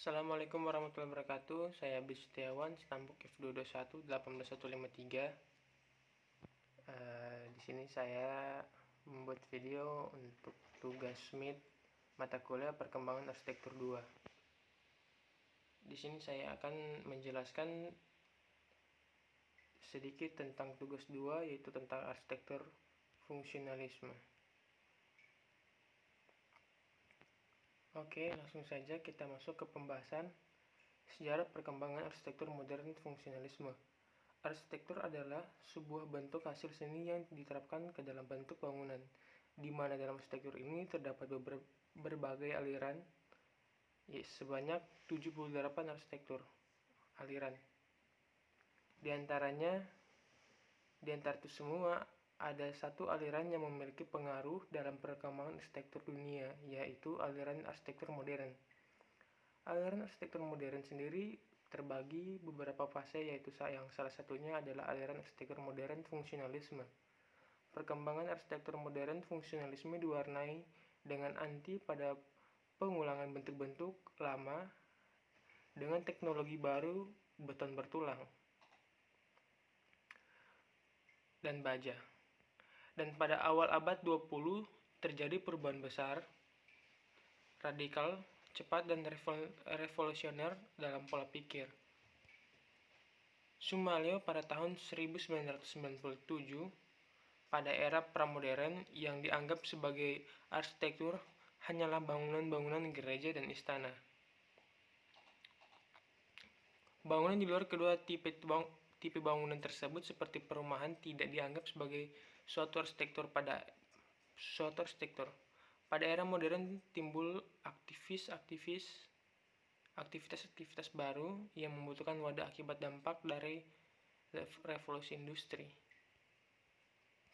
Assalamualaikum warahmatullahi wabarakatuh. Saya Abdi Setiawan, Stambuk F221 18153. Di sini saya membuat video untuk tugas MIT mata kuliah Perkembangan Arsitektur 2. Di sini saya akan menjelaskan sedikit tentang tugas 2, yaitu tentang arsitektur fungsionalisme. Oke, langsung saja kita masuk ke pembahasan sejarah perkembangan arsitektur modern fungsionalisme. Arsitektur adalah sebuah bentuk hasil seni yang diterapkan ke dalam bentuk bangunan, di mana dalam arsitektur ini terdapat berbagai aliran, sebanyak 78 arsitektur aliran. Di antara itu semua, ada satu aliran yang memiliki pengaruh dalam perkembangan arsitektur dunia, yaitu aliran arsitektur modern. Aliran arsitektur modern sendiri terbagi beberapa fase, yaitu yang salah satunya adalah aliran arsitektur modern fungsionalisme. Perkembangan arsitektur modern fungsionalisme diwarnai dengan anti pada pengulangan bentuk-bentuk lama dengan teknologi baru beton bertulang dan baja. Dan pada awal abad 20 terjadi perubahan besar, radikal, cepat, dan revolusioner dalam pola pikir. Sumalyo pada tahun 1997, pada era pramodern, yang dianggap sebagai arsitektur hanyalah bangunan-bangunan gereja dan istana. Bangunan di luar kedua tipe bangunan tersebut seperti perumahan tidak dianggap sebagai suatu arsitektur. Pada era modern timbul aktivitas baru yang membutuhkan wadah akibat dampak dari revolusi industri.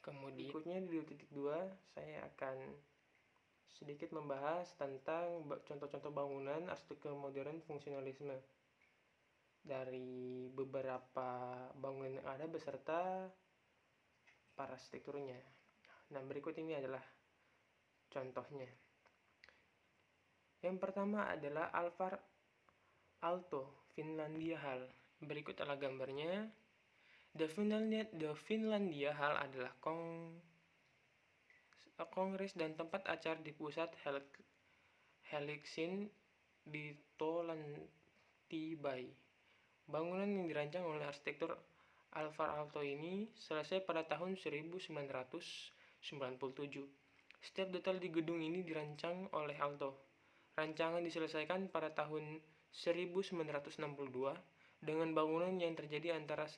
Kemudian berikutnya di 2.2 saya akan sedikit membahas tentang contoh-contoh bangunan arsitektur modern fungsionalisme dari beberapa bangunan yang ada beserta para arsitekturnya. Nah, berikut ini adalah contohnya. Yang pertama adalah Alvar Aalto, Finlandia Hall. Berikut adalah gambarnya. The Finlandia Hall adalah kongres dan tempat acara di pusat Helsinki di Tolantibai. Bangunan yang dirancang oleh arsitektur Alvar Aalto ini selesai pada tahun 1997. Setiap detail di gedung ini dirancang oleh Aalto. Rancangan diselesaikan pada tahun 1962 dengan bangunan yang terjadi antara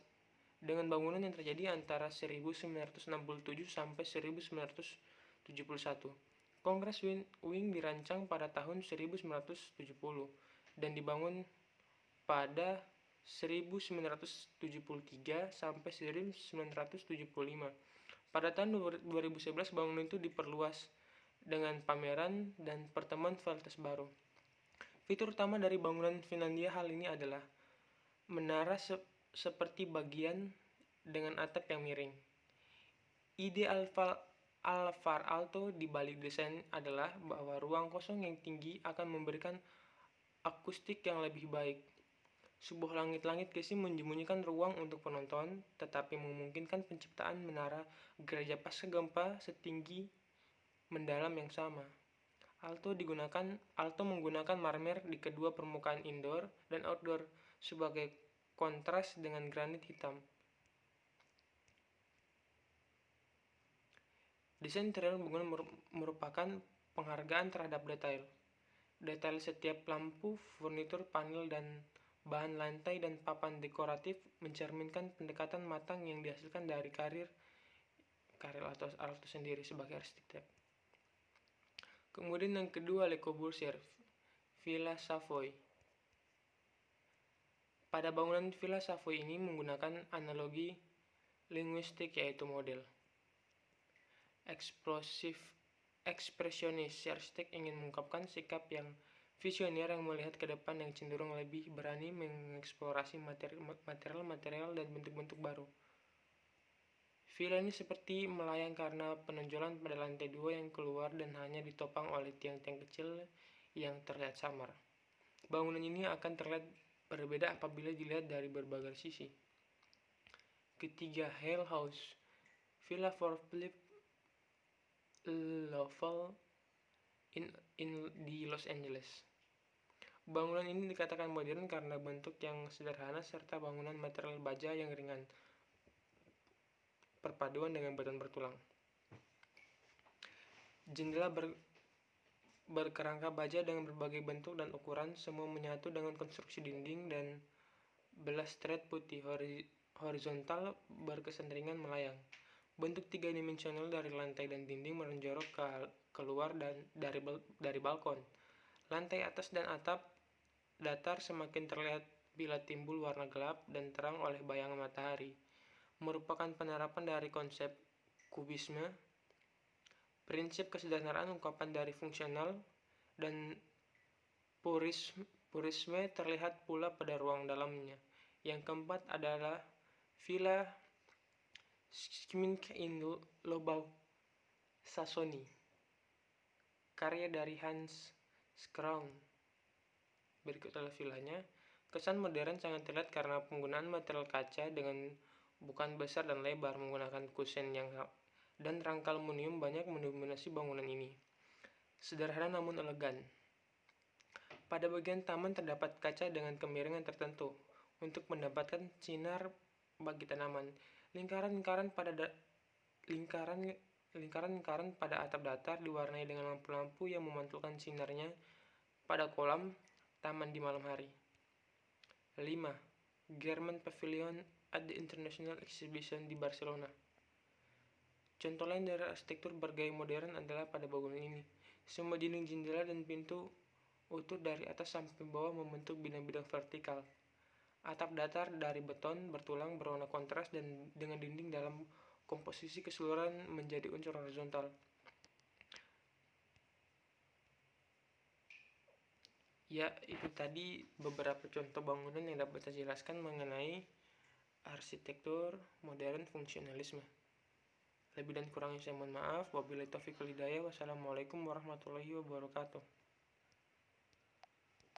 1967 sampai 1971. Kongres Wing dirancang pada tahun 1970 dan dibangun pada 1973 sampai 1975. Pada tahun 2011 bangunan itu diperluas dengan pameran dan pertemuan fakultas baru. Fitur utama dari bangunan Finlandia Hall ini adalah menara seperti bagian dengan atap yang miring. Ide Alvar Aalto di balik desain adalah bahwa ruang kosong yang tinggi akan memberikan akustik yang lebih baik. Sebuah langit-langit gesim menyembunyikan ruang untuk penonton, tetapi memungkinkan penciptaan menara gereja pasca gempa setinggi mendalam yang sama. Aalto menggunakan marmer di kedua permukaan indoor dan outdoor sebagai kontras dengan granit hitam. Desain interior bangunan merupakan penghargaan terhadap detail. Detail setiap lampu, furnitur, panel, dan bahan lantai dan papan dekoratif mencerminkan pendekatan matang yang dihasilkan dari karir Aalto sendiri sebagai arsitek. Kemudian yang kedua, Le Corbusier, Villa Savoy. Pada bangunan Villa Savoy ini menggunakan analogi linguistik, yaitu model ekspresionis. Si arsitek ingin mengungkapkan sikap yang visioner yang melihat ke depan, yang cenderung lebih berani mengeksplorasi material dan bentuk-bentuk baru. Villa ini seperti melayang karena penonjolan pada lantai 2 yang keluar dan hanya ditopang oleh tiang-tiang kecil yang terlihat samar. Bangunan ini akan terlihat berbeda apabila dilihat dari berbagai sisi. Ketiga, Hale House, Villa for Philip Lovell di Los Angeles. Bangunan ini dikatakan modern karena bentuk yang sederhana serta bangunan material baja yang ringan, perpaduan dengan beton bertulang. Jendela berkerangka baja dengan berbagai bentuk dan ukuran, semua menyatu dengan konstruksi dinding dan balustrade putih horizontal berkesenringan melayang. Bentuk tiga dimensional dari lantai dan dinding menjorok keluar dari balkon. Lantai atas dan atap datar semakin terlihat bila timbul warna gelap dan terang oleh bayangan matahari. Merupakan penerapan dari konsep kubisme, prinsip kesederhanaan ungkapan dari fungsional, dan purisme terlihat pula pada ruang dalamnya. Yang keempat adalah Villa Schmincke in Lobau, Sassoni, karya dari Hans Scraun. Berikut adalah villanya. Kesan modern sangat terlihat karena penggunaan material kaca dengan bukan besar dan lebar, menggunakan kusen dan rangka aluminium banyak mendominasi bangunan ini. Sederhana namun elegan. Pada bagian taman terdapat kaca dengan kemiringan tertentu untuk mendapatkan sinar bagi tanaman. Lingkaran-lingkaran pada atap datar diwarnai dengan lampu-lampu yang memantulkan sinarnya pada kolam taman di malam hari. 5. German Pavilion at the International Exhibition di Barcelona. Contoh lain dari arsitektur bergaya modern adalah pada bangunan ini. Semua dinding, jendela, dan pintu utuh dari atas sampai bawah membentuk bidang-bidang vertikal. Atap datar dari beton bertulang berwarna kontras dan dengan dinding dalam komposisi keseluruhan menjadi unsur horizontal. Ya, itu tadi beberapa contoh bangunan yang dapat saya jelaskan mengenai arsitektur modern fungsionalisme. Lebih dan kurangnya saya mohon maaf. Wabillahi taufiq wal hidayah. Wassalamualaikum warahmatullahi wabarakatuh.